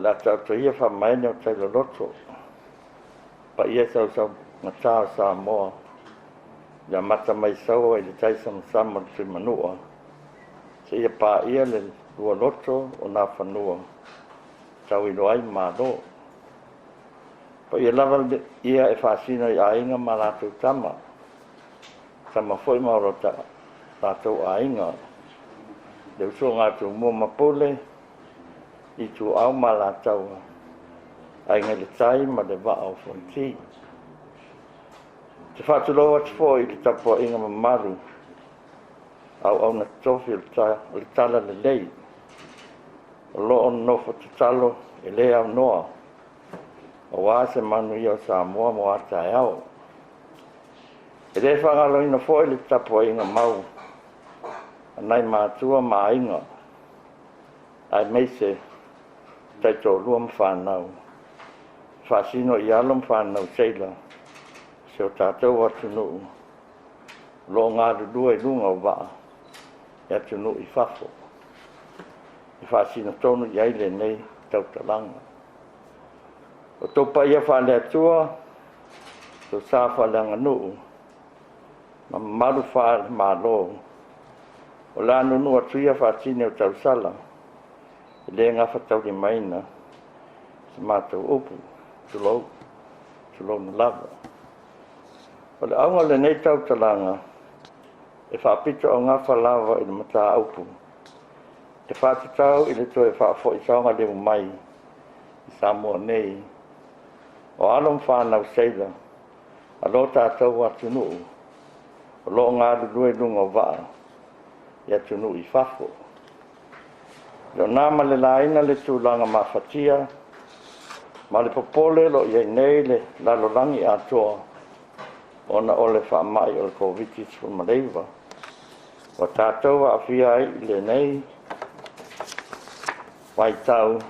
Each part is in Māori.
la tau ia fa mai no tai lo loto pa ia sau ngata Samoa ya mata mai sau e tai sama te manua se ia pa ia le lo loto o na fanua tau i loai ma do pa ia lava ia e fasina ia inga ma la tu tama sama foi ma rota ta tu ainga de so nga tu mo mapole i tu au ma la tau ai nga le tai ma de va au fonti te fatu lo wat foi ki tapo inga ma maru au na tofil ta le tala le lei lo on no fo talo e le au noa o wa se manu io Samoa mo ata au e le fa ngalo ina foi le tapo inga mau anai matua mainga ai meise tai to luam whanau whasino i alum whanau seila se o tātou atu nuu lo ngā rurua i lunga o waa e atu nuu i whafo i whasino tonu i aile nei tau talanga o topa ia whale atua so sa whalanga nuu ma maru whale malo o la nunu atu ia whasine o tau sala le nga fatau di maina se mātou upu tulou na lava o le aunga le nei tau talanga e whaapito o ngā whalawa i le mata upu e whaatitau i le toi whaafo i saunga le mai i Samoa nei o alom whanau seila a lo tātou atu nuu o lo ngā rurua i lunga o waa i atu nuu i whafo lo nama le laina le tūlanga mawhatia, ma le popole lo iei nei le lalolangi atoa, ona ole whaamai o le COVID-19 maleiva. Wa tātou a whia ai le nei, wai tau,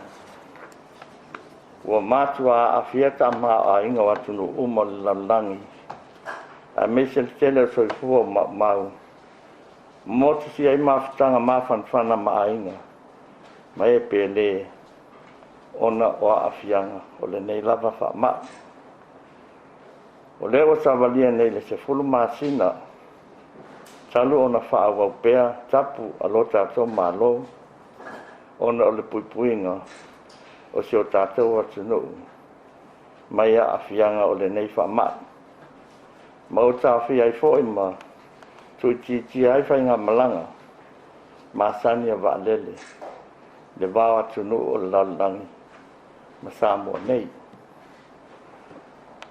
wa mātua a whia tama a inga watunu uma le lalolangi, a mesel tele o soifua mau, motu si ai mawhatanga mawhanwhana ma a inga, mai e pele ona o afianga o le nei lava whaama. O leo sa valia nei le se fulu masina, talu ona whaawau pea tapu a lo tātou malo, ona o le puipuinga o se o tātou atu nuu, mai a afianga o le nei whaama. Ma o tāwhi ai fo ima, tui ti ai whainga malanga, masani a waalele. Le vāwa tunu o le lalangi ma Samoa nei.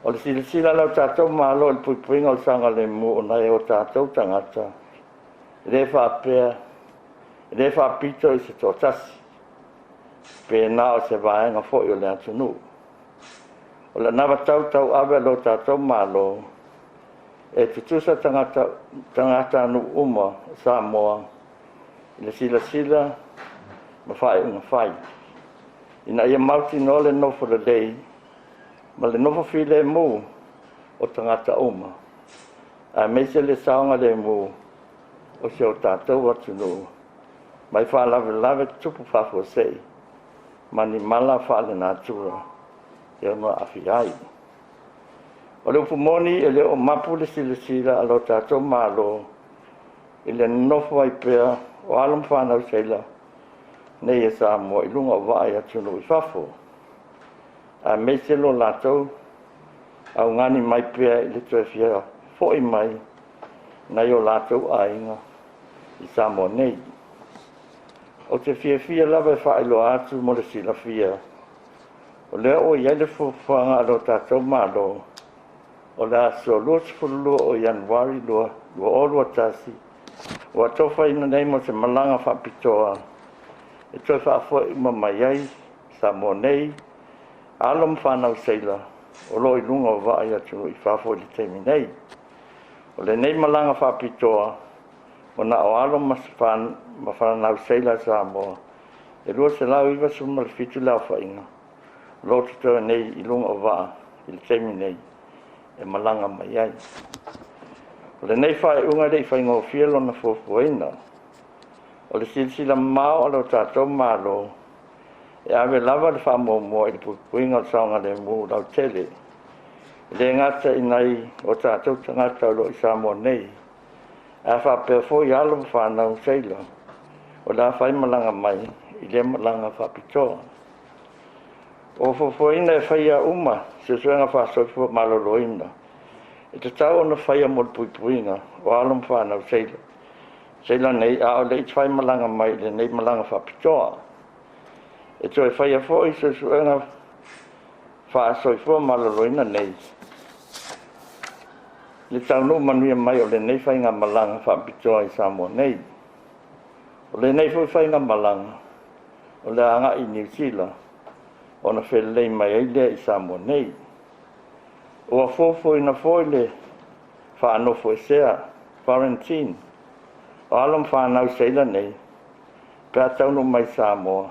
O le sila lau tātou malo le puipuinga o sanga le mu o nai o tātou tangata. Le whapea, le whapito i se tōtasi. Pēnā o se vāenga fōi o le atunu. O le nawa tau awe lo tātou malo e tutusa tangata anu uma Samoa. Le sila ma fai unga fai. Ina ia mauti no le nofo le lei, ma le nofo fi le mu o tangata uma. A meise le saunga le mu o se o tātou atu nu. Mai wha lave tupu whafo sei, ma ni mala wha le nātura, e ona awhi ai. O le upumoni e le o mapu le sila alo tātou malo, i le nofo ai pea o alam whanau seila, nei e Samoa i lunga o Vaai atu no i whafo. A meise lo lātou, au ngani mai pia i le tue fia fo i mai, nei o lātou a inga i Samoa nei. O te fia lava e whaelo atu mo le sila fia. O lea o i ele fuanga alo tātou malo, o lea so lua tufulua o Januari lua olua tasi, o atofa ina nei mo se malanga whapitoa, e toi whaafo i mai ai, Samoa nei, alom whanau seila, o lo i lunga o Vaai atu i whaafo i le teimi nei. O le nei malanga whapitoa, o na o alom ma whanau seila Samoa, e lua se lau iwa suma le fitu lau whainga, lo tutoa nei i lunga o Vaa, i le teimi nei, e malanga mai ai. O le nei whae unga rei whainga o fielo na fofuena, o le sila mao alo tātou malo, e ave lava le whamomoa i puinga o saonga le mu lau tele. Le ngata inai o tātou tangata o lo i Samoa nei. A whapea fo i alam whanau seila. O la whai malanga mai i le malanga whapitoa. O fofoina e whaia uma se suenga whasoifua maloloina. E te tau ona whaia mo puipuinga o alam whanau seila. Seila nei a o le i whai malanga mai le nei malanga whapitoa. E toi whaia fo i se suenga whasoifua maloloina nei. Le tau no manuia mai o le nei whainga malanga whapitoa i Samoa nei. O le nei whainga malanga o le anga i New Zealand. O na whelei mai eile i Samoa nei. O a fofo ina foile whanofo e sea, quarantine. O alam whanau seila nei. Pea tau no mai Samoa.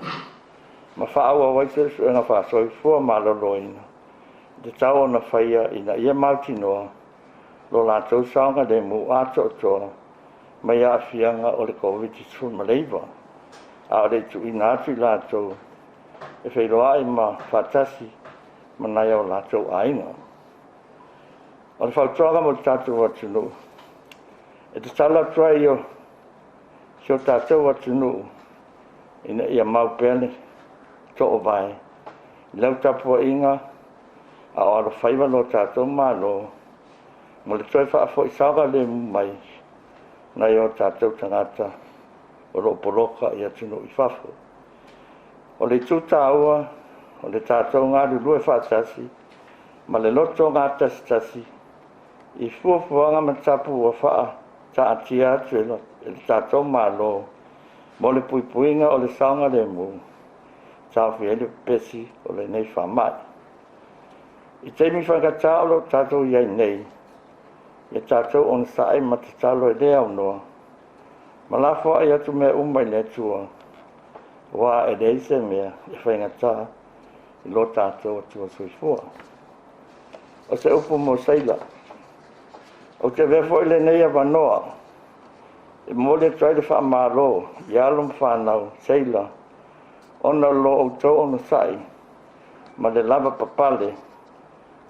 Ma whaaua waise suenga whasoi fua maloloina. Te tau o na whaia ina ia mautinoa. Lo lātou saonga le mu ato toa, mai a whianga o le COVID-19 maleiva. A o le tu ina atu lātou, e whairoa i ma whatasi, manai o lātou ainga. O le whautoanga mo tātou watunu, e te tala tuai o, sio tātou watunu, ina ia maupele, to o vai. Lau tapua inga, a o alo whaiva lo tātou malo, mo le toi whaafo i saga le mai, nai o tātou tangata, o lo poloka i atunu i whafo. O le tuta aua, o le tātou ngā lulue whaatasi, ma le loto ngā tasi, i fuafuanga ma tapu o whaa, ta atia atu e le tātou malo, mo le puipuinga o le saunga le mu, tāwhi ele pesi o le nei whamai. I teimi whakata o lo tātou iai nei, e tātou on sae ma te talo e lea unoa. Ma la fo ai atu mea umai le tua. Wa e leise mea e whaingata i lo tātou atua suifua. O se upu mo seila. O te vefo i le neia wanoa. E mole trai le wha maro, i alum whanau, seila. Ona lo o tau ono sae. Ma le lava papale.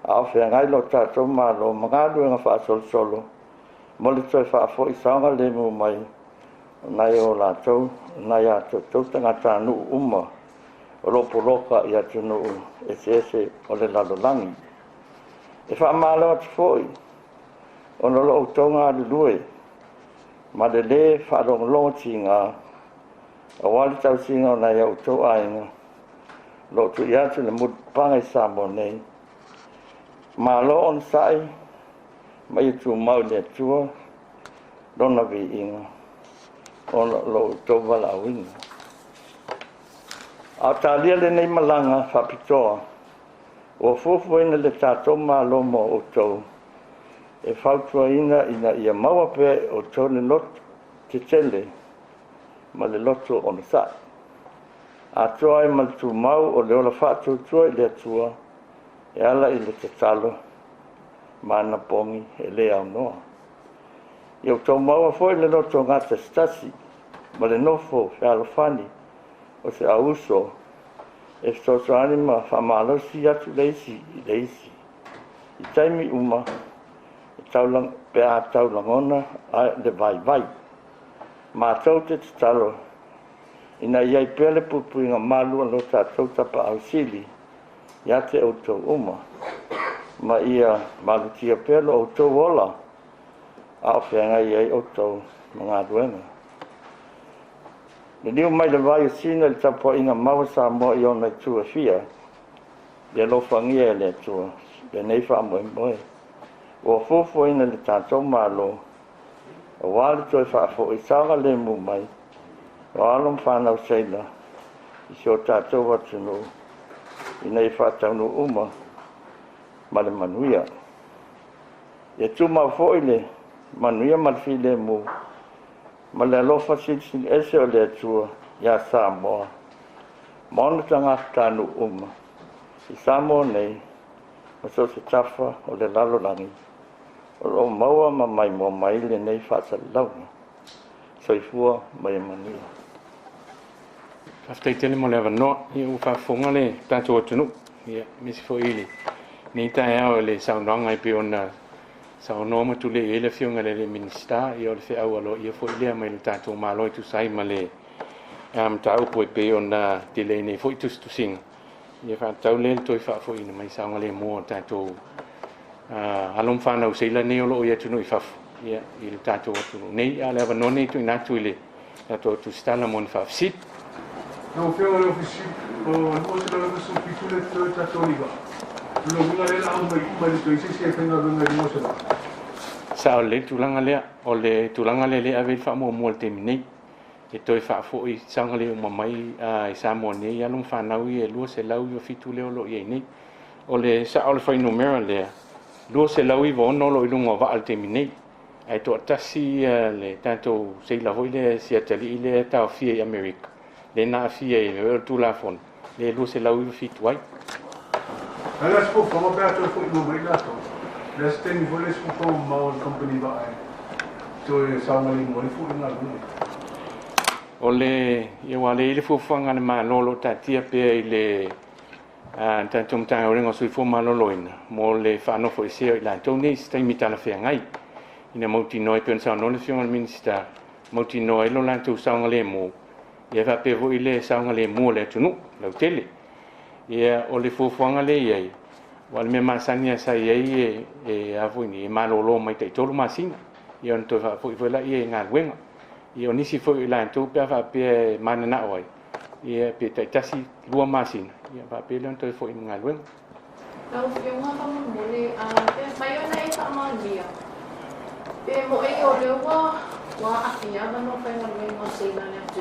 A o whea ngai lo tātou malo, mga luenga wha solo. Mole toi wha fo i saunga le mu mai. Nai o lātou, nai ato tautanga tānu uma. O lopo loka i atu no ese o le lalolangi. E wha malo atu foi. O no lo tonga le lue. Ma le le wha longo tinga. A wali tau singa o nai au tau ainga. Lo tu i atu le mudpanga i Samoa nei. Ma lo on sai, mai tu mau le tua, dona vi inga, on lo tova la winga. A talia le nei malanga whapitoa, o fufu ina le tātou ma lo mo o tau, e whautua ina ia maua pe o tau le lot te tele, ma le loto on sa. A toa e mal tu mau o le ola whātua tua i le tua, e ala i le te talo, mana pongi e le au noa. Iau tau maua foi le loto ngata stasi, ma le nofo fe alofani, o se auso, e soso anima whamalo si atu leisi. I taimi uma, e taulang, pe a taulangona, a le vai. Ma tau te talo, ina iai pele pupuinga malua lo tātou tapa au sili, ia te o tau uma. Ma ia malutia pelo o tau ola. A o whenga iai o tau mga duenga. Le niu mai le vai sina le tapo inga maua Samoa i ona i tua fia. Le lofangia le tua. Le nei wha moe. O fufo ina le tātou malo. O wale toi whaafo i saga le mu mai. O alum whanau seila. I sio tātou watunu. I nei whātaunu uma, ma le manuia. E tu mau foile, manuia malfi le mu, ma le alofa sili ese o le atua, ia Samoa. Maona tanga tānu uma, i Samoa nei, ma so se tafa o le lalolangi, o lo maua ma mai mo mai le nei whaatalaunga, soifua mai manuia. After telling me never not, you have fungale that or to know. Yeah, Miss Foili. Nita le sound wrong I be on so normal to le elefiung le minister, you fe awalo, you for ile mai tato malo to say male. Tau po be on delay ne for to sing. You have tau le to for in my sound le more tato. Halom fan o sila ne lo ya to no if yeah, il tato to ne ala no ne to naturally tato to stalamon fa sit. No feel no fish o also no so pitule to tatoliva. Lo bunga le la mai to isi se fenga bunga di mosa. Sa le tulanga le o le tulanga le ave fa mo te mini. E toi fa fo I sanga le mai I Samoa ne ya lum fa na wi e lo se lau yo fitule o lo ye ni. O le sa o le fa numero le. Lo se lau I vo no lo I lunga va al te mini. Ai to tasi le tanto se la ho le sia tali le ta fi America. Le na fi e tu la fon le lu se la u fi tuai Alla spo fa ma to fu no mai la to le sten vole spo fa ma company Vaai to e sa ma li mo fu na lu ole ye wale ile fu fanga ma lolo ta tia pe ile tanto mta o ringo sui fu ma lolo ina mo le fa no fo se la to ni sta mi ta la fe ngai ina mo ti noi pensa no le fion minister mo ti noi lo la tu sa ngale mo ia va pe vo ile saunga le mo le tunu le tele ia o le fofuanga le ia wal me masania sa ia e avuni malolo mai te tolu masina ia on to va vo la ia nga wenga ia oni si fo la to pe va pe manana oi ia pe te tasi lua masina ia va pe le to fo nga wenga Tau fiunga ka mo le pe mai ona e ta ma dia pe mo e o le wa afia no pe no le mo se na le tu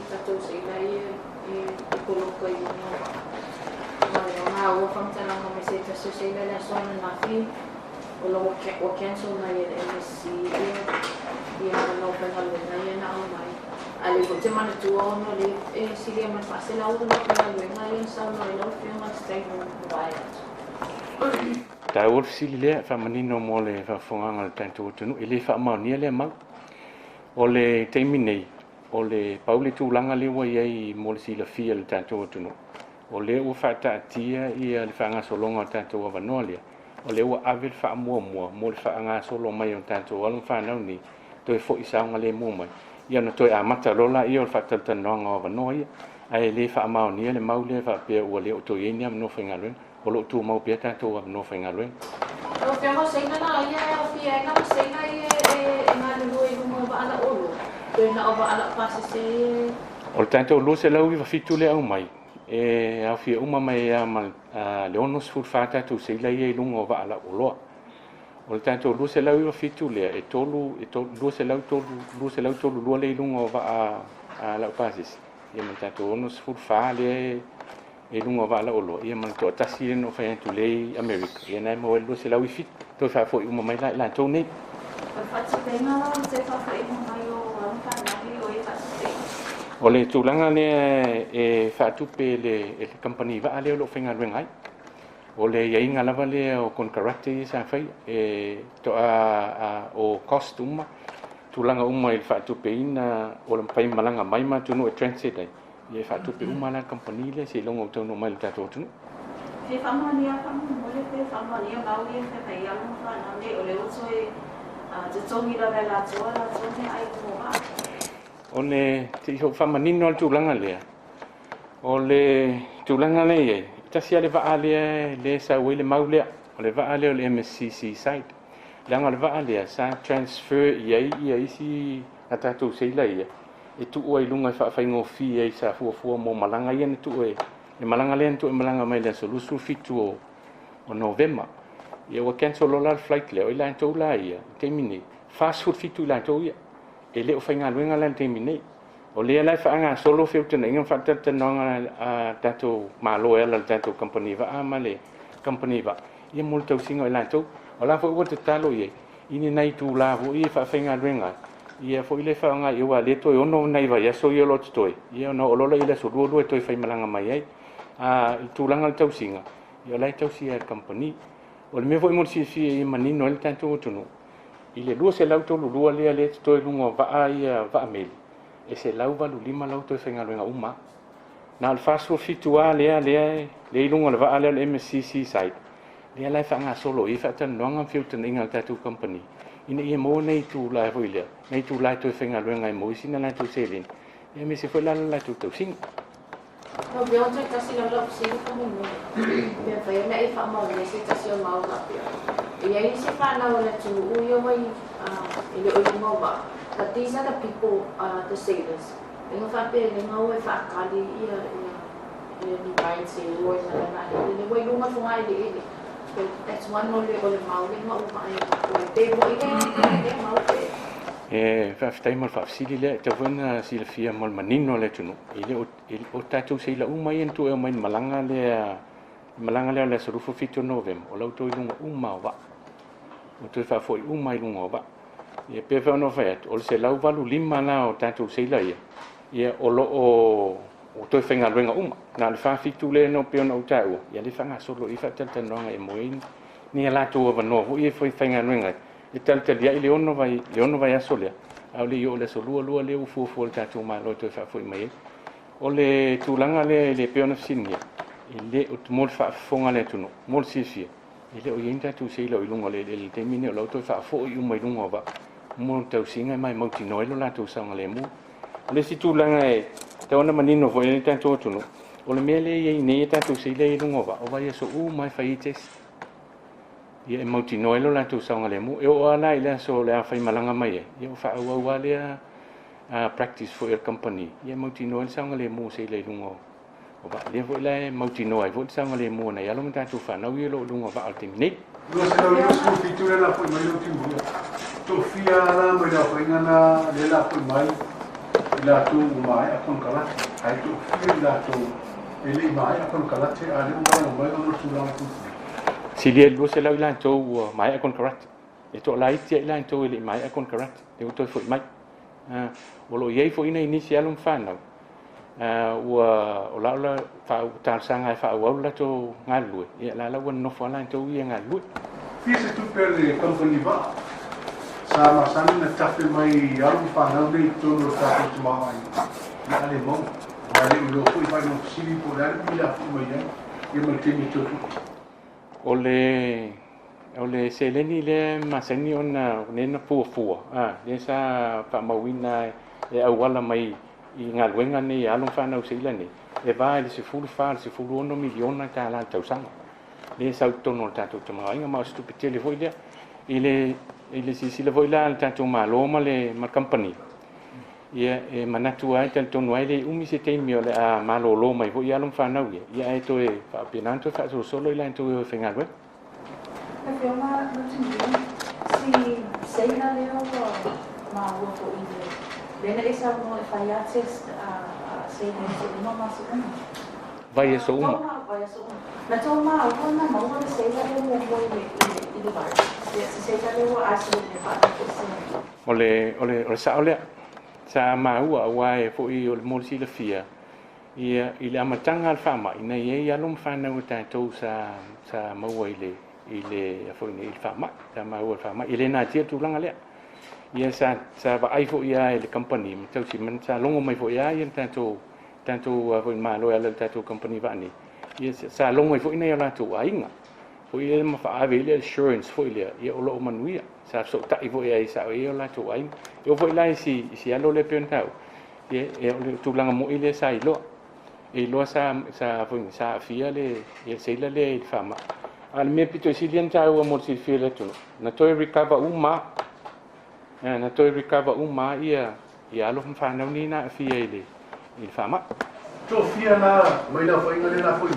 tato se lai e coloca I no ma o fantana no me se tato se lai la sona na fi o lo che o cancel na e MC e no pe no le na mai ale ko te mana tu no le e si le ma fa se la o no pe no le na le sa no no fi ma stai no vai ta wolf si le fa manino mo le fa fonga al tanto tunu ile fa ma ni le ma o le terminate o le paule tūlanga le wa iai mo le sila fia le tātou atunu. O le ua whātātia ia le whaanga solonga o tātou awanoa lea. O le ua awe le wha mua mo le whaanga solo mai o tātou alum whanau ni toi fo I saunga le mua mai. Ia na toi a mata rola ia o le whatatanoanga o awanoa ia. Ai le wha amao nia le mau le wha pia ua le o toi enia mno whaingalueng. O lo tū mau pia tātou mno whaingalueng. O pia mo seina na ia o pia e ngam seina e ngā lulu e humo ba ala olo. Na ova ala pasi se o le tātou lo se lau I fitu le au mai e au fia uma mai le ono sfur whātātou se ilai e lunga o wa ala oloa o le tātou lo se lau I fitu le e tolu lo se lau tolu lua le lunga o wa ala pasi ia man tātou ono sfur whā le e lunga o wa ala oloa ia man tō tasi le no whaiantu le America ia nai mo lo se lau I fit tō whāfo I uma mai la tō nei o le tūlanga le e whātupe le company Vaai leo lo whenga ruengai. O le iainga lava le o kon karakter sa whai e to o cost uma. Tūlanga uma I le whātupe ina o le pai malanga mai ma tunu e transit ai. I e whātupe uma la company le se longo tonu mai le tātou tunu. He whamania whamole pe whamania maui e whai alu whanau o le oto e te tongi la la toa la tone ai kua. O le te ho whamanino al tūlanga lea. O le tūlanga lea e. Tasi ale Vaai lea le sa ue le mau lea. O le Vaai lea o le MSCC site. Langa le Vaai lea sa transfer iai ia isi a tātou seila ia. E tu ua I lunga I whaafai fi ai sa fuafua mo malanga ia ne tu e. Le malanga lea tu e malanga mai lea so lusu fitu o November. Ia ua cancel o la flight lea o I la tau la ia. Temine. Fast food fitu I la tau ia. E leo whainga luenga lan te minei. O lea lai whaanga solo whiutana inga whatatanoanga a tātou malo e ala tātou company Vaai ma le company Vaai. Ia mole tau singa I lantou. O la fo te talo ia. Ine nei tū la vo ia whainga luenga. Ia fo ile whaanga I ua le toi ono nei vai aso ia lotu toi. Ia ono olola ila so lua lua toi whaimalanga mai ai. I tūlanga le tau singa. Ia lai tau si company. O le me vo I mole si I manino le tātou tunu. I le lua se lau tolu lua lea le toi lunga Vaai Vaai meli. e se lau valu lima lau toi whengaluenga uma. Nā al whasua fitua lea ilunga le vaa lea le MCC site. Lea lai whanga solo i whatan noanga whiutan inga tatu company. Ina ia mo nei tu lai hoi lea. Nei tu lai toi whengaluenga i mo isina lai tu selin. Ia me se whai lala lai tu tau sing. No veo onde kasi la lop sing kami mo. Bia vai na ifa mo le se kasi o mau ka pia. E aí se fa na ora tu uyo mai ele o mo ba. But these are the people, the sailors. Yung fape, yung ngawe fa kali ia ni bain se loy na ni way lunga funga ile. So that's one only o le mau le mau pa ai. Te mo ile mau te. Fa ftai mal fa sili le te vona sila fia mal manino le tunu. Ile o tatu se la uma yen tu e mai malanga le surufu fito novem. O lau to ilunga uma wa. O to fa foi uma ilunga wa. Ia pe fa no fa o se lau valu lima la o tatu se la ia. Ia o lo o to fenga luenga uma. Na le fa fitu le no pe no tau. Ia le fanga solo i fa tan no e moin. Ni la tu o no fu i foi fenga luenga. I tal ia le ono vai asolea. Au le yo le solua lua le u fu tatu ma lo to fa foi mai. O le tulanga le pe no sinia. Ile o mol fa fonga le tuno. Mol sifia. Ile o yenta tu se lo ilunga le te mine o lo to fa foi u mai lunga ba. Mo tau singa mai mo tino lo la tu sanga le mu. Le si tulanga e te ona manino foi ni tanto tuno. O le mele ye nei tanto se le ilunga ba. O vai so u mai faites. Ia e mauti noelo la tu sanga le mu. E o ala ile so le a fai malanga mai e. Ia o fa ua le a practice for your company. Ia mauti noel sanga le mu se le lunga. O ba le vo le mauti noel vo sanga le mu na ia lo mta tu fa na wi lo lunga ba al terminate. Lo se lo sku fitura la foi mai lo timbu. To fia la mai la foi ngana le la foi mai. La tu mai a kon kala. Ai tu fia la tu ele mai a kon kala te ale u mai no su la tu. Si dia lu se lau lan to mai akon karat. E to lai ti lan to ile mai akon karat. E to foi mai. O lo ye foi ina initial um fan no. O la fa tal sanga fa o la to ngalu. E la no fa lan to ia ngalu. Fise tu perde company va. Sama na tafe mai alum fa na de to no ta to mai. Na ale mo. Ale lo foi fa no sili por dar bila fu mai ya. E mo temi to. Ole seleni le maseni ona nena fu le sa fa mawina e awala mai I ngaluenga ni alum fa na usila ni e va le se fulu ono miliona ka la tau sanga le sa tono tatu tama inga ma stupitele voile ile si le voila tatu ma loma le ma company ia e manatu ai tan tonu ai le umi se te mi ole a malo lo mai vo ia lum fa na ia e to e fa pinanto fa solo ila to e fenga we na filma no si sei na leo ma wo ko ile Bene esa no e fai access a sei no ma so una. Vai so una. Na toma una ma una sei la le mo ile vai. Se sei la le a se ne fa Ole sa ma wa e fo I ole molsi le fia. Ia ile amatanga al fama ina ye ya lum fa na uta to sa ma ile fo ni il fama sa ma wa fama ile na tia tu langa le. Ia sa Vaai fo ia le company tau si man sa longo mai fo ia tanto fo ma lo ia tanto company va ni ia sa longo fo ina ia tu ainga fo ia ma fa ave le assurance fo ia lo manuia sa so ta fo ia sa ia la tu ainga io fo ia si alo le pentau ia tu langa mo ile sa ilo sa fo sa fia le ia se le fama al me pito si lien tau mo si fia le tu na to recover na to recover uma ia lo fa na ni na fia ile il fama to fia na mai la foi ngale la foi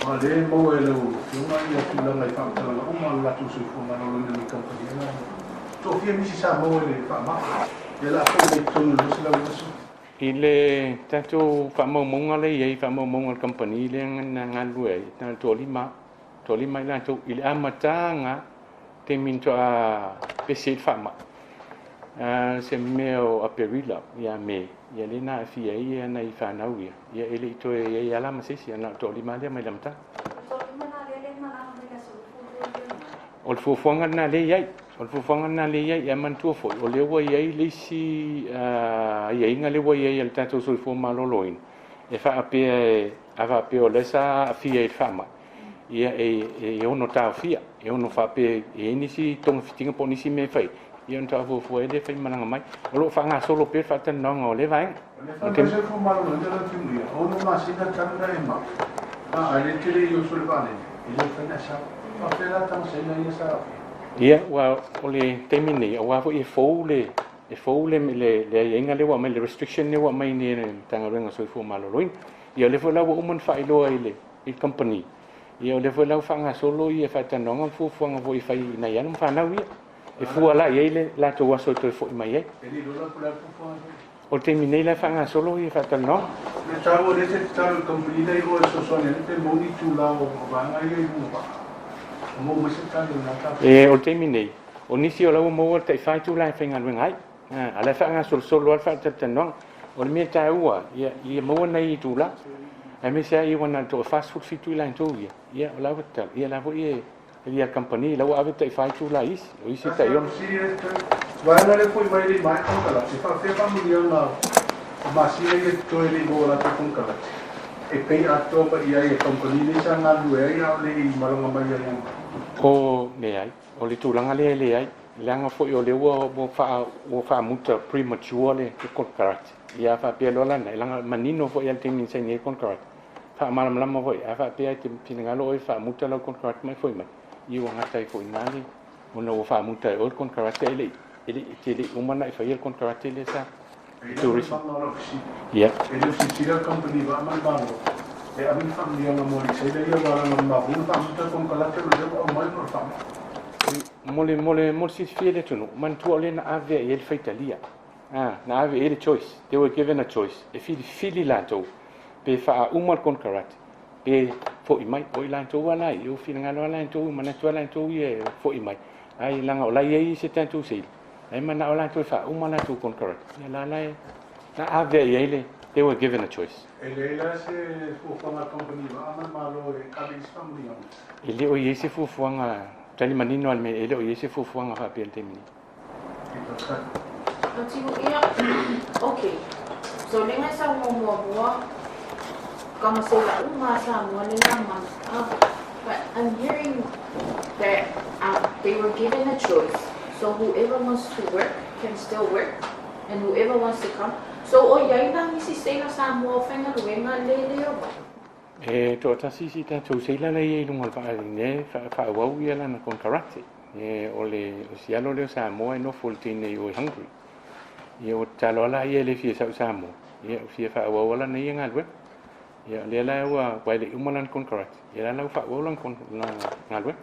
ma le mo ele o ma ia tu la mai fa na uma la tu su fu ma no le compagnia to fia mi si sa mo ele fama ia la foi to no se la uso ile tanto fama mo ngale ia fama mo ngal compagnia le ngalu e tanto lima la to ile amatanga te minto a pesit fama se meo a perila ia me ia lena fia ia na I fa na ia ele to ia la masisi na to lima le mai lamta ol fu fonga na le ia O le fuafuanga na le ia man tua foi. O le ua iai le si ia inga le ua iai al tatou soifua maloloin. E wha apea awa apea o lesa afia e wha mai. Ia e ono tau fia. E ono wha apea e nisi tonga fitinga po nisi me whai. Ia ono tau fuafua e le whai mananga mai. O lo wha ngā solo pēr wha tanonga o le vai. O le wha soifua maloloin te rau tinguia. Ono masina tanga e mau. A le tele i o sole vane. I le whaina sa. A whera tanga seina ia sa. Ia, wa o le temi nei, a wafo e fou le inga le wa mai le restriction le wa mai ni tanga renga soifua maloloin. Ia le fo lau uman whailoa i company. Ia le fo lau whanga solo i e whaitanonga fuafuanga fo i whai na ianum whanau ia. E fua la i le la to waso to fo i mai e. E li rola pula fuafuanga. O temi nei la whanga solo i e whaitanonga. Le tau le te tau company nei o e sosone te moni tu lau o vanga i e mua. E o temi nei, o nisi o lau maua te whai tu lai whainga luenga ai. A le whanga solo al whai tanong, o le mea tai ua, ia maua nei i tu la. E me sea i wana to fast food fitu i lai tu ia. Ia o lau tal, ia lau ia ia company, lau ave te whai tu la isi, o isi tai on. Vaina le pui mai li mai kongkala, si wha whepa muli au ngā masina i e toi li ngō la te kongkala. E pei ato pa ia i e company ni sa ngā lue ia o le i maranga mai a ngā. O le ai, o le tūlanga le ai, le anga fo i o le ua o wha muta premature le konkarate. Ia wha pia lola na, langa manino fo i al te minsa ni e konkarate. Wha malamalama fo i, a wha pia te pinangalo i wha muta lau konkarate mai fo i mai. I o ngatai fo i nani, o na o wha muta i o konkarate ele, te le umana i wha i al konkarate le sa. Tourism. Ia. E le sisira company wa amal bango. E amin family ang mo sa ile ia wala ng mahul pa muta kongkala te le o mai por fam. Mole si fiele tunu, man tu ole na ave e el faitalia. Na ave e choice. They were given a choice. E fili lanto pe fa umal konkarat. Pe fo i mai o i lanto wala i o fili ngalo lanto mana tu lanto i fo i mai. Ai langa ola i se tanto sil. Ai mana ola tu fa umala tu konkarat. Ya la na ave e ele they were given a choice. Ele se fuanga company wa amal malo e kalis family ang. Ele o yesi fuanga tali manino al me ele o yesi fuanga fa pe temini. Okay. So lenga sa mo kama sila Samoa naman. But I'm hearing that they were given a choice. So whoever wants to work can still work, and whoever wants to come. So yai lang isi sila Samoa whenga luenga leleo ba? To tasisi ta to sila la ye lungal fa ne fa wau ia na kon karate. Ole sialo le Samoa no full tin yo hungry. Ye o talo la ye le fi sa Samoa. Ye fi fa wau la ne ngal we. Ye le la wa le umalan kon karate. Ye la fa wau lan kon ngal we.